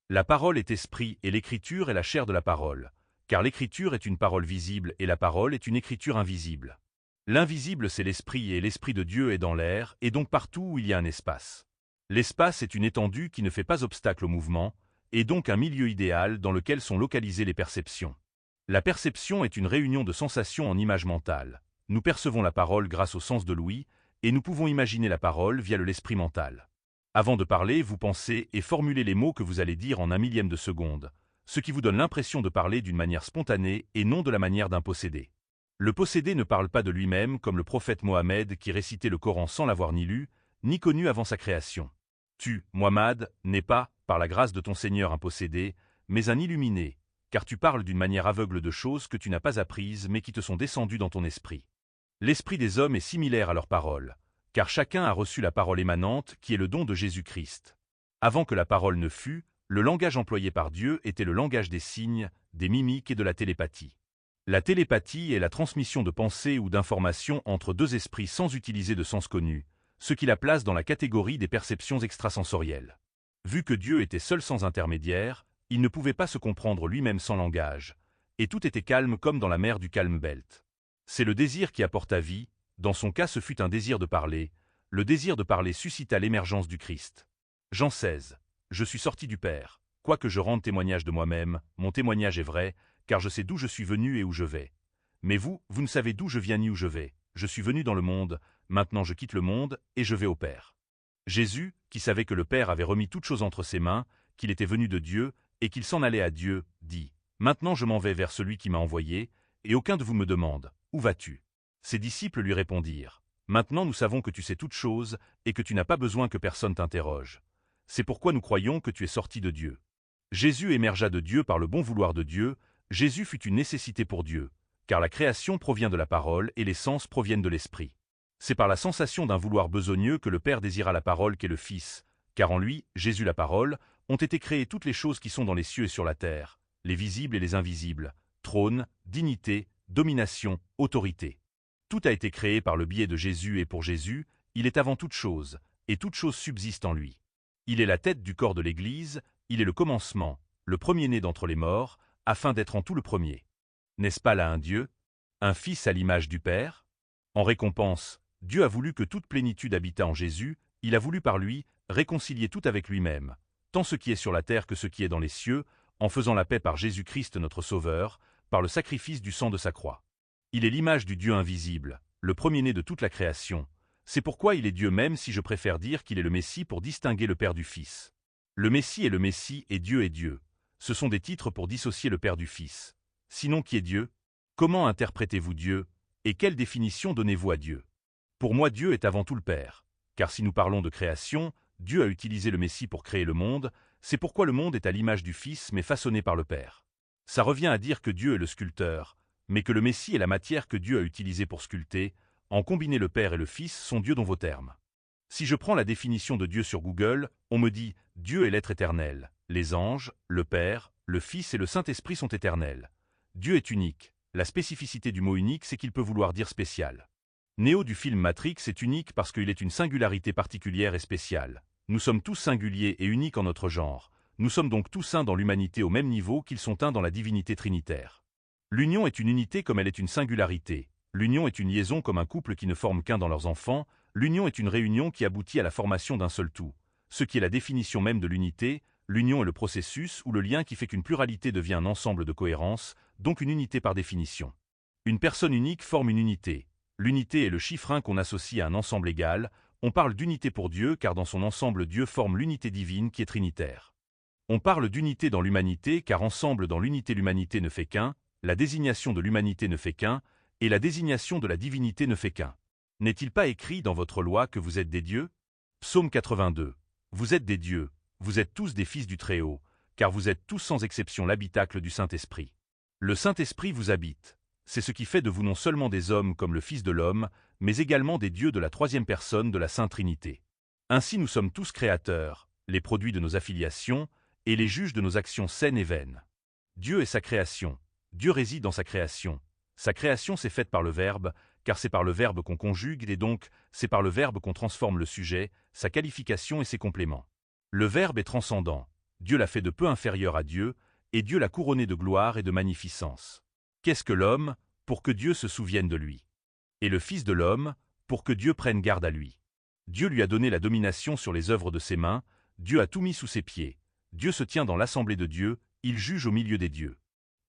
La parole est esprit et l'écriture est la chair de la parole, car l'écriture est une parole visible et la parole est une écriture invisible. L'invisible c'est l'esprit et l'esprit de Dieu est dans l'air et donc partout où il y a un espace. L'espace est une étendue qui ne fait pas obstacle au mouvement, et donc un milieu idéal dans lequel sont localisées les perceptions. La perception est une réunion de sensations en images mentales. Nous percevons la parole grâce au sens de l'ouïe, et nous pouvons imaginer la parole via l'esprit mental. Avant de parler, vous pensez et formulez les mots que vous allez dire en un millième de seconde, ce qui vous donne l'impression de parler d'une manière spontanée et non de la manière d'un possédé. Le possédé ne parle pas de lui-même comme le prophète Mohammed qui récitait le Coran sans l'avoir ni lu, ni connu avant sa création. Tu, Muhammad, n'es pas, par la grâce de ton Seigneur un possédé, mais un illuminé, car tu parles d'une manière aveugle de choses que tu n'as pas apprises mais qui te sont descendues dans ton esprit. L'esprit des hommes est similaire à leurs paroles, car chacun a reçu la parole émanante qui est le don de Jésus-Christ. Avant que la parole ne fût, le langage employé par Dieu était le langage des signes, des mimiques et de la télépathie. La télépathie est la transmission de pensées ou d'informations entre deux esprits sans utiliser de sens connu, ce qui la place dans la catégorie des perceptions extrasensorielles. Vu que Dieu était seul sans intermédiaire, il ne pouvait pas se comprendre lui-même sans langage, et tout était calme comme dans la mer du Calm Belt. C'est le désir qui apporta vie, dans son cas ce fut un désir de parler, le désir de parler suscita l'émergence du Christ. Jean 16. Je suis sorti du Père, quoique je rende témoignage de moi-même, mon témoignage est vrai, car je sais d'où je suis venu et où je vais. Mais vous, vous ne savez d'où je viens ni où je vais, je suis venu dans le monde, maintenant je quitte le monde, et je vais au Père. Jésus, qui savait que le Père avait remis toutes choses entre ses mains, qu'il était venu de Dieu, et qu'il s'en allait à Dieu, dit « Maintenant je m'en vais vers celui qui m'a envoyé, et aucun de vous me demande « Où vas-tu » ?» Ses disciples lui répondirent « Maintenant nous savons que tu sais toutes choses, et que tu n'as pas besoin que personne t'interroge. C'est pourquoi nous croyons que tu es sorti de Dieu. » Jésus émergea de Dieu par le bon vouloir de Dieu, Jésus fut une nécessité pour Dieu, car la création provient de la parole et les sens proviennent de l'esprit. C'est par la sensation d'un vouloir besogneux que le Père désira la parole qu'est le Fils, car en lui, Jésus la parole, ont été créées toutes les choses qui sont dans les cieux et sur la terre, les visibles et les invisibles, trône, dignité, domination, autorité. Tout a été créé par le biais de Jésus et pour Jésus, il est avant toute chose, et toute chose subsiste en lui. Il est la tête du corps de l'Église, il est le commencement, le premier-né d'entre les morts, afin d'être en tout le premier. N'est-ce pas là un Dieu, un Fils à l'image du Père? En récompense, Dieu a voulu que toute plénitude habitât en Jésus, il a voulu par lui réconcilier tout avec lui-même, tant ce qui est sur la terre que ce qui est dans les cieux, en faisant la paix par Jésus-Christ notre Sauveur, par le sacrifice du sang de sa croix. Il est l'image du Dieu invisible, le premier-né de toute la création. C'est pourquoi il est Dieu même si je préfère dire qu'il est le Messie pour distinguer le Père du Fils. Le Messie est le Messie et Dieu est Dieu. Ce sont des titres pour dissocier le Père du Fils. Sinon qui est Dieu? Comment interprétez-vous Dieu? Et quelle définition donnez-vous à Dieu? Pour moi Dieu est avant tout le Père. Car si nous parlons de création, Dieu a utilisé le Messie pour créer le monde, c'est pourquoi le monde est à l'image du Fils mais façonné par le Père. Ça revient à dire que Dieu est le sculpteur, mais que le Messie est la matière que Dieu a utilisée pour sculpter, en combiner le Père et le Fils sont Dieu dans vos termes. Si je prends la définition de Dieu sur Google, on me dit « Dieu est l'être éternel, les anges, le Père, le Fils et le Saint-Esprit sont éternels. Dieu est unique, la spécificité du mot unique c'est qu'il peut vouloir dire spécial. Néo du film Matrix est unique parce qu'il est une singularité particulière et spéciale. Nous sommes tous singuliers et uniques en notre genre, nous sommes donc tous uns dans l'humanité au même niveau qu'ils sont uns dans la divinité trinitaire. L'union est une unité comme elle est une singularité, l'union est une liaison comme un couple qui ne forme qu'un dans leurs enfants, l'union est une réunion qui aboutit à la formation d'un seul tout, ce qui est la définition même de l'unité, l'union est le processus ou le lien qui fait qu'une pluralité devient un ensemble de cohérence, donc une unité par définition. Une personne unique forme une unité. L'unité est le chiffre 1 qu'on associe à un ensemble égal, on parle d'unité pour Dieu car dans son ensemble Dieu forme l'unité divine qui est trinitaire. On parle d'unité dans l'humanité car ensemble dans l'unité l'humanité ne fait qu'un, la désignation de l'humanité ne fait qu'un, et la désignation de la divinité ne fait qu'un. N'est-il pas écrit dans votre loi que vous êtes des dieux? Psaume 82. Vous êtes des dieux, vous êtes tous des fils du Très-Haut, car vous êtes tous sans exception l'habitacle du Saint-Esprit. Le Saint-Esprit vous habite. C'est ce qui fait de vous non seulement des hommes comme le Fils de l'homme, mais également des dieux de la troisième personne de la Sainte Trinité. Ainsi nous sommes tous créateurs, les produits de nos affiliations, et les juges de nos actions saines et vaines. Dieu est sa création, Dieu réside dans sa création. Sa création s'est faite par le Verbe, car c'est par le Verbe qu'on conjugue et donc c'est par le Verbe qu'on transforme le sujet, sa qualification et ses compléments. Le Verbe est transcendant, Dieu l'a fait de peu inférieur à Dieu, et Dieu l'a couronné de gloire et de magnificence. Qu'est-ce que l'homme, pour que Dieu se souvienne de lui? Et le Fils de l'homme, pour que Dieu prenne garde à lui. Dieu lui a donné la domination sur les œuvres de ses mains, Dieu a tout mis sous ses pieds. Dieu se tient dans l'assemblée de Dieu, il juge au milieu des dieux.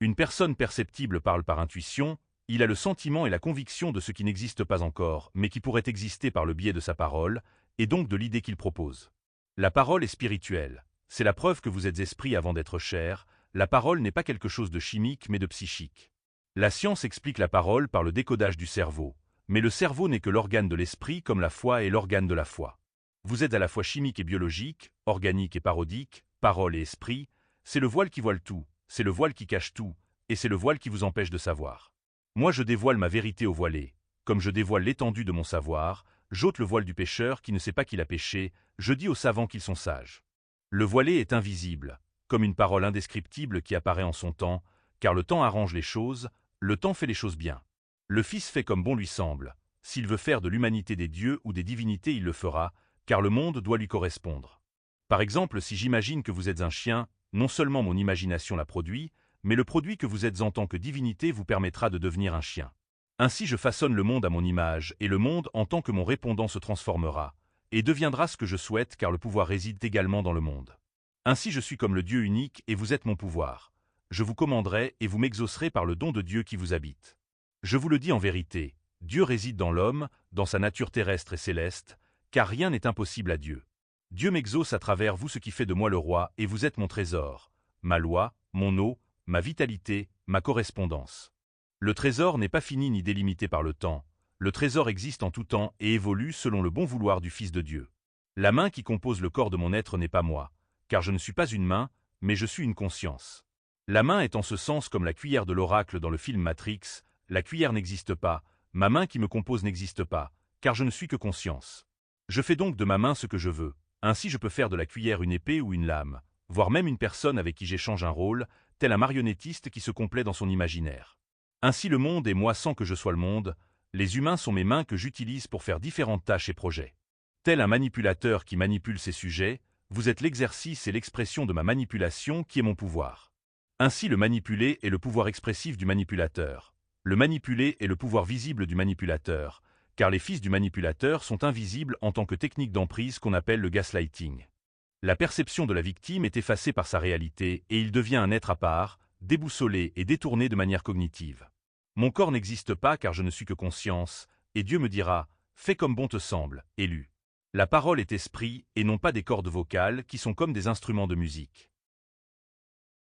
Une personne perceptible parle par intuition, il a le sentiment et la conviction de ce qui n'existe pas encore, mais qui pourrait exister par le biais de sa parole, et donc de l'idée qu'il propose. La parole est spirituelle. C'est la preuve que vous êtes esprit avant d'être chair. La parole n'est pas quelque chose de chimique mais de psychique. La science explique la parole par le décodage du cerveau, mais le cerveau n'est que l'organe de l'esprit comme la foi est l'organe de la foi. Vous êtes à la fois chimique et biologique, organique et parodique, parole et esprit, c'est le voile qui voile tout, c'est le voile qui cache tout, et c'est le voile qui vous empêche de savoir. Moi je dévoile ma vérité au voilé, comme je dévoile l'étendue de mon savoir, j'ôte le voile du pécheur qui ne sait pas qu'il a péché, je dis aux savants qu'ils sont sages. Le voilé est invisible, comme une parole indescriptible qui apparaît en son temps, car le temps arrange les choses, le temps fait les choses bien. Le Fils fait comme bon lui semble, s'il veut faire de l'humanité des dieux ou des divinités il le fera, car le monde doit lui correspondre. Par exemple, si j'imagine que vous êtes un chien, non seulement mon imagination la produit, mais le produit que vous êtes en tant que divinité vous permettra de devenir un chien. Ainsi je façonne le monde à mon image, et le monde en tant que mon répondant se transformera, et deviendra ce que je souhaite car le pouvoir réside également dans le monde. Ainsi je suis comme le Dieu unique et vous êtes mon pouvoir. Je vous commanderai et vous m'exaucerez par le don de Dieu qui vous habite. Je vous le dis en vérité, Dieu réside dans l'homme, dans sa nature terrestre et céleste, car rien n'est impossible à Dieu. Dieu m'exauce à travers vous ce qui fait de moi le roi et vous êtes mon trésor, ma loi, mon eau, ma vitalité, ma correspondance. Le trésor n'est pas fini ni délimité par le temps, le trésor existe en tout temps et évolue selon le bon vouloir du Fils de Dieu. La main qui compose le corps de mon être n'est pas moi, car je ne suis pas une main, mais je suis une conscience. La main est en ce sens comme la cuillère de l'oracle dans le film Matrix, la cuillère n'existe pas, ma main qui me compose n'existe pas, car je ne suis que conscience. Je fais donc de ma main ce que je veux, ainsi je peux faire de la cuillère une épée ou une lame, voire même une personne avec qui j'échange un rôle, tel un marionnettiste qui se complaît dans son imaginaire. Ainsi le monde est moi sans que je sois le monde, les humains sont mes mains que j'utilise pour faire différentes tâches et projets. Tel un manipulateur qui manipule ses sujets, vous êtes l'exercice et l'expression de ma manipulation qui est mon pouvoir. Ainsi le manipulé est le pouvoir expressif du manipulateur. Le manipulé est le pouvoir visible du manipulateur, car les fils du manipulateur sont invisibles en tant que technique d'emprise qu'on appelle le gaslighting. La perception de la victime est effacée par sa réalité et il devient un être à part, déboussolé et détourné de manière cognitive. Mon corps n'existe pas car je ne suis que conscience, et Dieu me dira, fais comme bon te semble, élu. La parole est esprit et non pas des cordes vocales qui sont comme des instruments de musique.